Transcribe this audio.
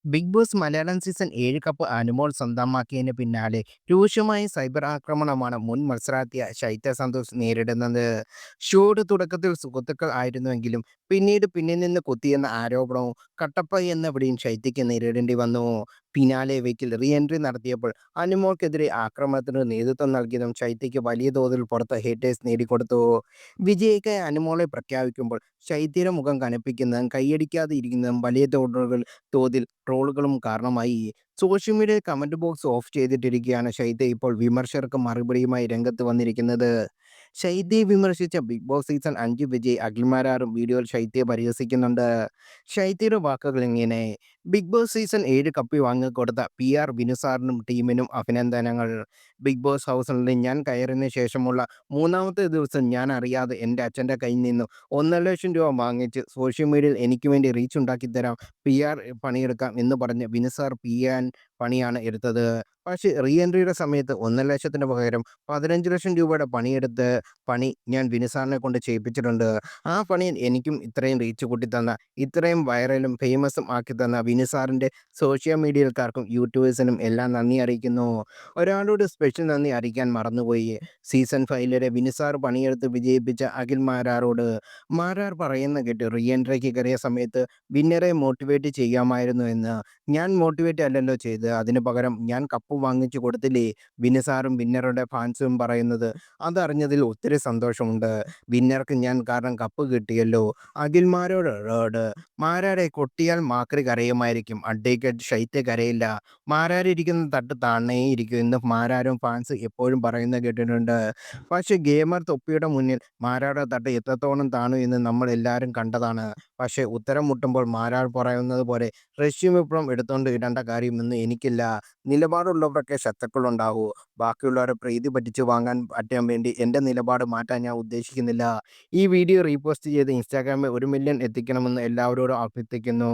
Big Boss Malayalam season 7 cup Anumol സ്വന്തമാക്കിയതിന് പിന്നാലെ രൂക്ഷമായ സൈബർ ആക്രമണമാണ് മുൻ മത്സരാർത്ഥിയ ശൈത്യ സന്തോഷ് നേരിടുന്നത്. ഷോയുടെ തുടക്കത്തിൽ സുഹൃത്തുക്കൾ ആയിരുന്നുവെങ്കിലും പിന്നീട് പിന്നിൽ നിന്ന് കുത്തിയെന്ന ആരോപണവും കട്ടപ്പ എന്ന വിളിയും ശൈത്യയ്ക്ക് നേരിടേണ്ടി വന്നു. പിന്നാലെ വീക്കിൽ റീ എൻട്രി നടത്തിയപ്പോൾ അനുമോൾക്കെതിരെ ആക്രമണത്തിന് നേതൃത്വം നൽകിയതും ശൈത്യയ്ക്ക് വലിയ തോതിൽ പുറത്ത് ഹേറ്റേഴ്സ് നേടിക്കൊടുത്തു. വിജയിക്കായി അനുമോളെ പ്രഖ്യാപിക്കുമ്പോൾ ശൈത്യയുടെ മുഖം കനപ്പിക്കുന്നതും കൈയടിക്കാതെ ഇരിക്കുന്നതും വലിയ തോതിൽ ട്രോളുകളും കാരണമായി. സോഷ്യൽ മീഡിയയിൽ കമന്റ് ബോക്സ് ഓഫ് ചെയ്തിട്ടിരിക്കുകയാണ് ശൈത്യ ഇപ്പോൾ വിമർശകർക്ക് മറുപടിയുമായി രംഗത്ത് വന്നിരിക്കുന്നത്. ശൈത്യയെ വിമർശിച്ച ബിഗ് ബോസ് സീസൺ 5 വിജയ് അഖിൽമാരാറും വീഡിയോയിൽ ശൈത്യയെ പരിഹസിക്കുന്നുണ്ട്. ശൈത്യയുടെ വാക്കുകൾ ഇങ്ങനെ: ബിഗ് ബോസ് സീസൺ 7 കപ്പി വാങ്ങിക്കൊടുത്ത PR വിനു സാറിനും ടീമിനും അഭിനന്ദനങ്ങൾ. ബിഗ് ബോസ് ഹൗസിനുള്ളിൽ ഞാൻ കയറിയതിനു ശേഷമുള്ള മൂന്നാമത്തെ ദിവസം ഞാൻ അറിയാതെ എൻ്റെ അച്ഛൻ്റെ കയ്യിൽ നിന്ന് 1,50,000 വാങ്ങിച്ച് സോഷ്യൽ മീഡിയയിൽ എനിക്ക് വേണ്ടി റീച്ച് ഉണ്ടാക്കി തരാം, PR പണിയെടുക്കാം എന്ന് പറഞ്ഞ് വിനു സാർ PR പണിയാണ് എടുത്തത്. പക്ഷേ റീ എൻട്രിയുടെ സമയത്ത് 1,00,000 പകരം 15,00,000 രൂപയുടെ പണി ഞാൻ വിനു സാറിനെ കൊണ്ട് ചെയ്യിപ്പിച്ചിട്ടുണ്ട്. ആ പണിയിൽ എനിക്കും ഇത്രയും റീച്ച് കൂട്ടിത്തന്ന, ഇത്രയും വൈറലും ഫേമസും ആക്കി തന്ന വിനു സാറിൻ്റെ സോഷ്യൽ മീഡിയക്കാർക്കും യൂട്യൂബേഴ്സിനും എല്ലാം നന്ദി അറിയിക്കുന്നു. ഒരാളോട് സ്പെഷ്യൽ നന്ദി അറിയിക്കാൻ മറന്നുപോയി. സീസൺ 5 വിനു സാർ പണിയെടുത്ത് വിജയിപ്പിച്ച അഖിൽ മാരാരോട്. മാരാർ പറയുന്ന കേട്ട് റീ എൻട്രിക്ക് കയറിയ സമയത്ത് വിന്നറെ മോട്ടിവേറ്റ് ചെയ്യാമായിരുന്നു എന്ന്. ഞാൻ മോട്ടിവേറ്റ് അല്ലല്ലോ ചെയ്തത്, അതിന് പകരം ഞാൻ കപ്പ് വാങ്ങിച്ചു കൊടുത്തില്ലേ. വിനു സാറും വിന്നറുടെ ഫാൻസും പറയുന്നത് അതറിഞ്ഞതിൽ ഒത്തിരി സന്തോഷമുണ്ട്. വിന്നർക്ക് ഞാൻ കാരണം കപ്പ് കിട്ടിയല്ലോ. അഖിൽമാരോട് മാരാരെ കൊട്ടിയാൽ മാക്രി കരയുമായിരിക്കും, അഡ്വക്കേറ്റ് ശൈത്യ കരയില്ല. മാരാരിരിക്കുന്ന തട്ട് താണേ ഇരിക്കും എന്ന് മാരാരും ഫാൻസ് എപ്പോഴും പറയുന്നത് കേട്ടിട്ടുണ്ട്. പക്ഷേ ഗെയിമർ തൊപ്പിയുടെ മുന്നിൽ മാരാരുടെ തട്ട് എത്രത്തോളം താണു എന്ന് നമ്മൾ എല്ലാവരും കണ്ടതാണ്. പക്ഷേ ഉത്തരം മുട്ടുമ്പോൾ മാരാർ പറയുന്നത് പോലെ റഷ്യൻ വിപ്ലവം എടുത്തുകൊണ്ട് ഇടേണ്ട കാര്യമൊന്നും എനിക്കില്ല. നിലപാടുള്ളവരൊക്കെ ശത്രുക്കളുണ്ടാകൂ. ബാക്കിയുള്ളവരെ പ്രീതി പറ്റിച്ചു വാങ്ങാൻ പറ്റാൻ വേണ്ടി എൻ്റെ നിലപാട് മാറ്റാൻ ഞാൻ ഉദ്ദേശിക്കുന്നില്ല. ഈ വീഡിയോ റീപോസ്റ്റ് ചെയ്ത് ഇൻസ്റ്റാഗ്രാമിൽ 1 മില്യൺ എത്തിക്കണമെന്ന് എല്ലാവരോടും അഭ്യർത്ഥിക്കുന്നു.